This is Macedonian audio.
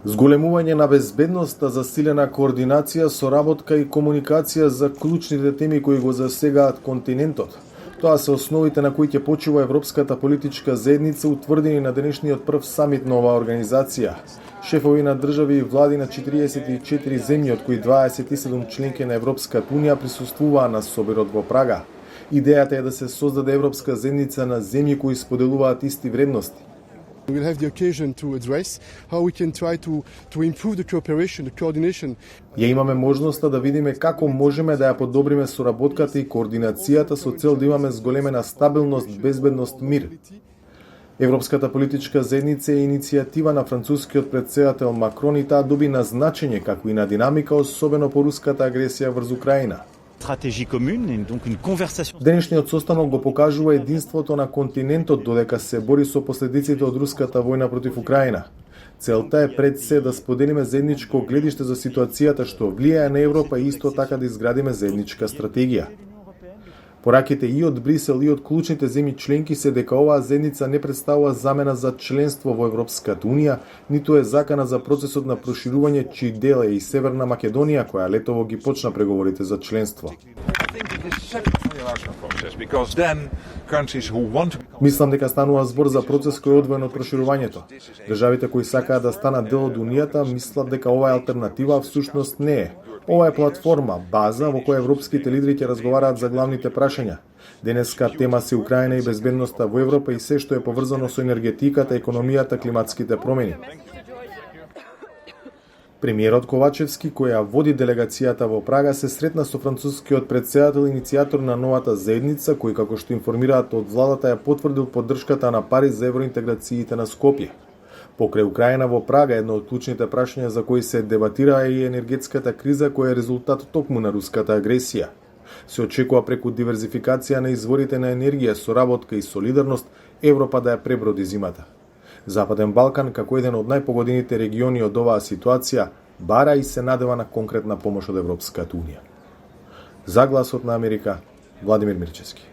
Зголемување на безбедноста, засилена координација, соработка и комуникација за клучните теми кои го засегаат континентот. Тоа се основите на кои ќе почива Европската политичка заедница, утврдени на денешниот прв самит на оваа организација. Шефови на држави и влади на 44 земји, од кои 27 членки на Европската унија, присуствуваа на соборот во Прага. Идејата е да се создаде Европска заедница на земји кои споделуваат исти вредности. We will have the occasion to address how we can try to improve the cooperation, the coordination. Ја имаме можноста да видиме како можеме да ја подобриме соработката и координацијата со цел да имаме зголемена стабилност, безбедност, мир. Европската политичка заедница е иницијатива на францускиот претседател Макрон и таа доби на значење како и на динамика, особено по руската агресија врз Украина. Денешниот состанок го покажува единството на континентот додека се бори со последиците од руската војна против Украина. Целта е пред се да споделиме заедничко гледиште за ситуацијата што влијае на Европа и исто така да изградиме заедничка стратегија. Пораките и од Брисел и од клучните земји членки се дека оваа заедница не представува замена за членство во Европската унија, ниту е закана за процесот на проширување чиј дел е и Северна Македонија, која летово ги почна преговорите за членство. Мислам дека станува збор за процес кој е одвоен од проширувањето. Државите кои сакаат да станат дел од Унијата мислат дека ова е алтернатива, а всушност не е. Ова е платформа, база во која европските лидери ќе разговараат за главните прашања. Денеска тема се Украина и безбедноста во Европа и се што е поврзано со енергетиката, економијата, климатските промени. Премиерот Ковачевски, која води делегацијата во Прага, се сретна со францускиот претседател и иницијатор на новата заедница, кој, како што информираат од владата, ја потврдил поддршката на Париз за евроинтеграциите на Скопје. Покрај Украина во Прага, едно од клучните прашања за кои се дебатира е и енергетската криза, која е резултат токму на руската агресија. Се очекува преку диверзификација на изворите на енергија, соработка и солидарност, Европа да ја преброди зимата. Западен Балкан, како еден од најпогодените региони од оваа ситуација, бара и се надева на конкретна помош од Европската унија. За Гласот на Америка, Владимир Мирчевски.